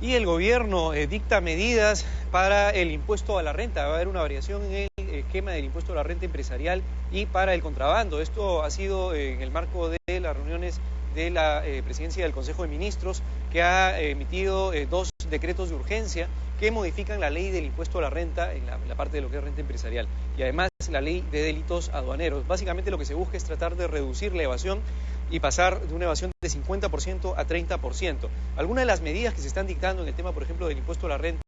y el gobierno dicta medidas para el impuesto a la renta. Va a haber una variación en el esquema del impuesto a la renta empresarial y para el contrabando. Esto ha sido en el marco de las reuniones de la presidencia del Consejo de Ministros, que ha emitido dos decretos de urgencia que modifican la ley del impuesto a la renta en la parte de lo que es renta empresarial y además la ley de delitos aduaneros. Básicamente lo que se busca es tratar de reducir la evasión y pasar de una evasión de 50% a 30%. Algunas de las medidas que se están dictando en el tema, por ejemplo, del impuesto a la renta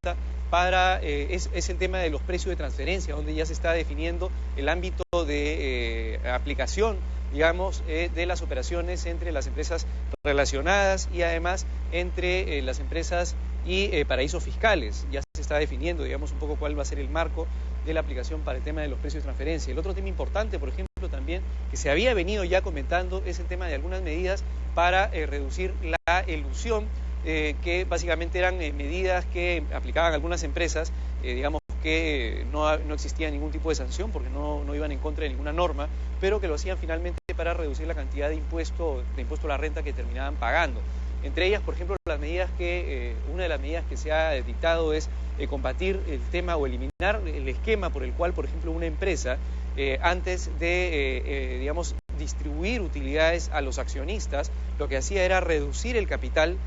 es el tema de los precios de transferencia, donde ya se está definiendo el ámbito de aplicación, digamos, de las operaciones entre las empresas relacionadas y además entre las empresas y paraísos fiscales. Ya se está definiendo, digamos, un poco cuál va a ser el marco de la aplicación para el tema de los precios de transferencia. El otro tema importante, por ejemplo, también, que se había venido ya comentando, es el tema de algunas medidas para reducir la elusión, que básicamente eran medidas que aplicaban algunas empresas, digamos, que no existía ningún tipo de sanción porque no iban en contra de ninguna norma, pero que lo hacían finalmente para reducir la cantidad de impuesto a la renta que terminaban pagando. Entre ellas, por ejemplo, una de las medidas que se ha dictado es combatir el tema o eliminar el esquema por el cual, por ejemplo, una empresa, antes de, digamos, distribuir utilidades a los accionistas, lo que hacía era reducir el capital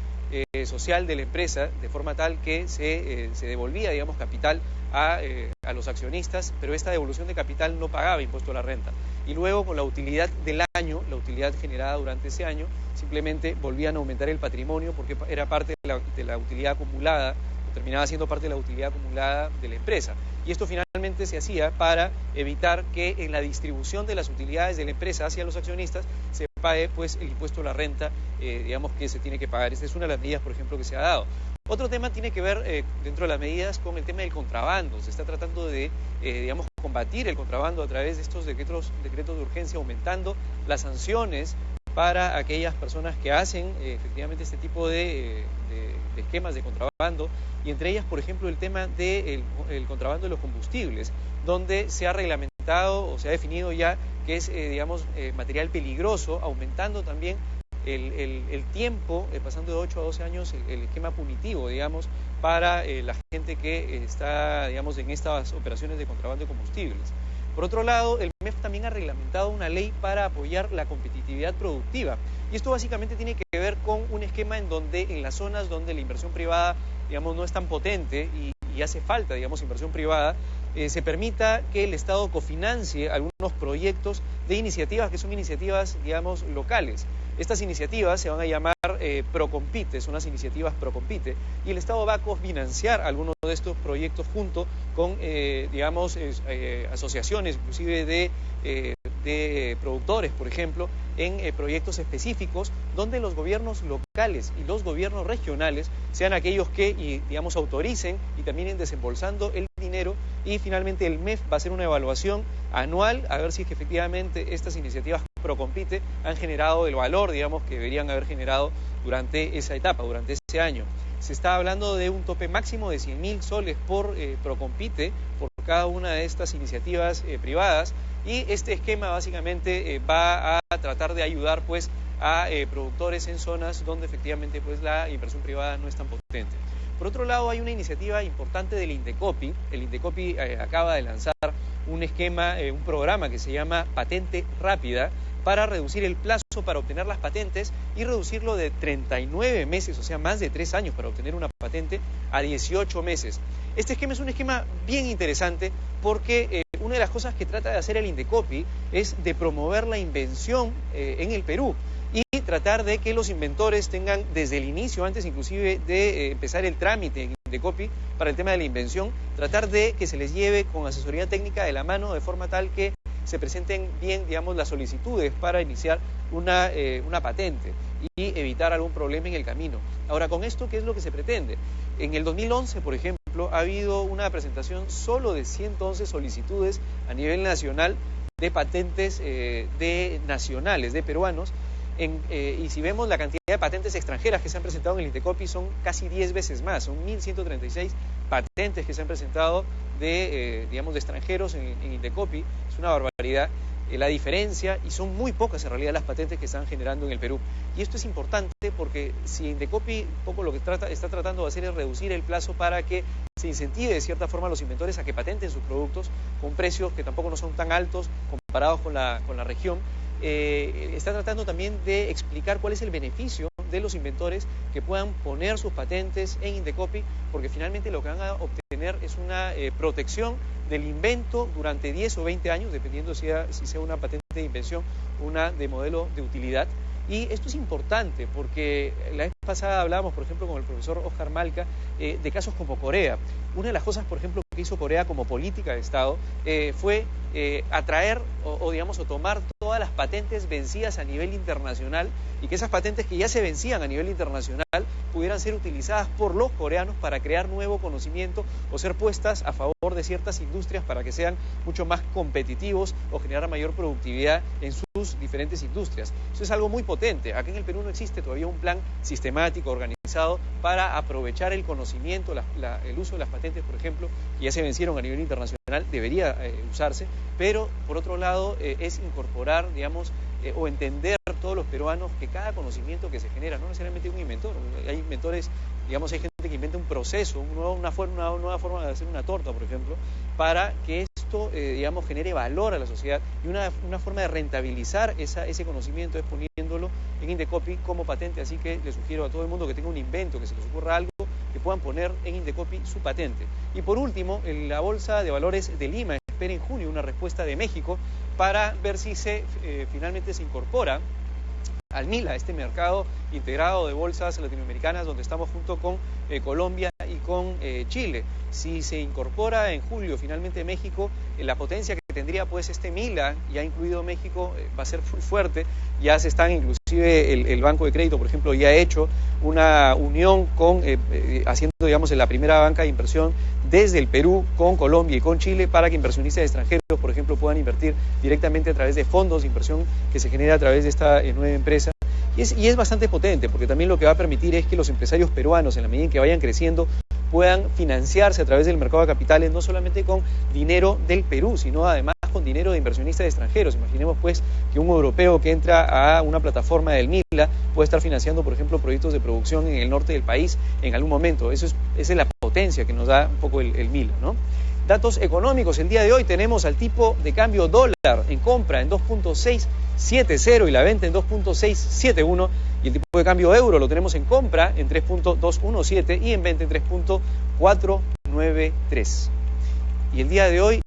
social de la empresa, de forma tal que se devolvía, digamos, capital a los accionistas, pero esta devolución de capital no pagaba impuesto a la renta. Y luego, con la utilidad del año, la utilidad generada durante ese año, simplemente volvían a aumentar el patrimonio porque era parte de la utilidad acumulada, o terminaba siendo parte de la utilidad acumulada de la empresa. Y esto finalmente se hacía para evitar que en la distribución de las utilidades de la empresa hacia los accionistas se pague pues el impuesto a la renta, digamos, que se tiene que pagar. Esta es una de las medidas, por ejemplo, que se ha dado. Otro tema tiene que ver, dentro de las medidas, con el tema del contrabando. Se está tratando de, digamos, combatir el contrabando a través de estos decretos de urgencia, aumentando las sanciones para aquellas personas que hacen efectivamente este tipo de esquemas de contrabando, y entre ellas, por ejemplo, el tema del contrabando de los combustibles, donde se ha reglamentado o se ha definido ya que es, digamos, material peligroso, aumentando también el tiempo, pasando de 8 a 12 años, el esquema punitivo, digamos, para la gente que está, digamos, en estas operaciones de contrabando de combustibles. Por otro lado, el MEF también ha reglamentado una ley para apoyar la competitividad productiva. Y esto básicamente tiene que ver con un esquema en donde en las zonas donde la inversión privada, digamos, no es tan potente y hace falta, digamos, inversión privada, se permita que el Estado cofinancie algunos proyectos de iniciativas que son iniciativas, digamos, locales. Estas iniciativas se van a llamar Procompite, son las iniciativas Procompite, y el Estado va a cofinanciar algunos de estos proyectos junto con, digamos, asociaciones, inclusive de productores, por ejemplo, en proyectos específicos donde los gobiernos locales y los gobiernos regionales sean aquellos que, digamos, autoricen y terminen desembolsando el dinero, y finalmente el MEF va a hacer una evaluación anual a ver si es que efectivamente estas iniciativas Procompite han generado el valor, digamos, que deberían haber generado durante esa etapa, durante ese año. Se está hablando de un tope máximo de 100.000 soles por Procompite, por cada una de estas iniciativas privadas, y este esquema básicamente va a tratar de ayudar pues a productores en zonas donde efectivamente pues la inversión privada no es tan potente. Por otro lado, hay una iniciativa importante del Indecopi. El Indecopi acaba de lanzar un esquema, un programa que se llama Patente Rápida, para reducir el plazo para obtener las patentes y reducirlo de 39 meses, o sea, más de 3 años para obtener una patente, a 18 meses. Este esquema es un esquema bien interesante porque una de las cosas que trata de hacer el Indecopi es de promover la invención en el Perú y tratar de que los inventores tengan desde el inicio, antes inclusive de empezar el trámite en Indecopi para el tema de la invención, tratar de que se les lleve con asesoría técnica de la mano de forma tal que se presenten bien, digamos, las solicitudes para iniciar una patente y evitar algún problema en el camino. Ahora, con esto, ¿qué es lo que se pretende? En el 2011, por ejemplo, ha habido una presentación solo de 111 solicitudes a nivel nacional de patentes nacionales, de peruanos, y si vemos la cantidad de patentes extranjeras que se han presentado en el Indecopi son casi 10 veces más, son 1.136 patentes que se han presentado digamos, de extranjeros en Indecopi, es una barbaridad. la diferencia, y son muy pocas en realidad las patentes que están generando en el Perú. Y esto es importante porque si Indecopi un poco lo que está tratando de hacer es reducir el plazo para que se incentive de cierta forma a los inventores a que patenten sus productos con precios que tampoco no son tan altos comparados con la región. Está tratando también de explicar cuál es el beneficio de los inventores que puedan poner sus patentes en Indecopi, porque finalmente lo que van a obtener es una protección del invento durante 10 o 20 años, dependiendo si sea una patente de invención o una de modelo de utilidad. Y esto es importante porque la vez pasada hablábamos, por ejemplo, con el profesor Oscar Malca, de casos como Corea. Una de las cosas, por ejemplo, que hizo Corea como política de Estado fue atraer o tomar todas las patentes vencidas a nivel internacional, y que esas patentes que ya se vencían a nivel internacional pudieran ser utilizadas por los coreanos para crear nuevo conocimiento o ser puestas a favor de ciertas industrias para que sean mucho más competitivos o generar mayor productividad en sus diferentes industrias. Eso es algo muy potente. Aquí en el Perú no existe todavía un plan sistemático, organizado, para aprovechar el conocimiento, el uso de las patentes, por ejemplo, que ya se vencieron a nivel internacional, debería usarse, pero por otro lado es incorporar, digamos, o entender todos los peruanos que cada conocimiento que se genera, no necesariamente un inventor, hay inventores, digamos, hay gente que inventa un proceso, una nueva forma de hacer una torta, por ejemplo, para que esto, digamos, genere valor a la sociedad, y una forma de rentabilizar ese conocimiento es poniéndolo en Indecopi como patente. Así que le sugiero a todo el mundo que tenga un invento, que se les ocurra algo, que puedan poner en Indecopi su patente. Y por último, en la Bolsa de Valores de Lima espera en junio una respuesta de México para ver si finalmente se incorpora al MILA, este mercado integrado de bolsas latinoamericanas, donde estamos junto con Colombia y con Chile. Si se incorpora en julio finalmente México, la potencia que tendría pues este MILA, ya incluido México, va a ser muy fuerte. Ya se están, inclusive el Banco de Crédito, por ejemplo, ya ha hecho una unión haciendo, digamos, la primera banca de inversión desde el Perú con Colombia y con Chile, para que inversionistas extranjeros, por ejemplo, puedan invertir directamente a través de fondos de inversión que se genera a través de esta nueva empresa. Y es bastante potente, porque también lo que va a permitir es que los empresarios peruanos, en la medida en que vayan creciendo, puedan financiarse a través del mercado de capitales, no solamente con dinero del Perú, sino además con dinero de inversionistas extranjeros. Imaginemos pues que un europeo que entra a una plataforma del MILA puede estar financiando, por ejemplo, proyectos de producción en el norte del país en algún momento. Esa es la potencia que nos da un poco el MILA, ¿no? Datos económicos: el día de hoy tenemos al tipo de cambio dólar en compra en 2.670 y la venta en 2.671, y el tipo de cambio euro lo tenemos en compra en 3.217 y en venta en 3.493. Y el día de hoy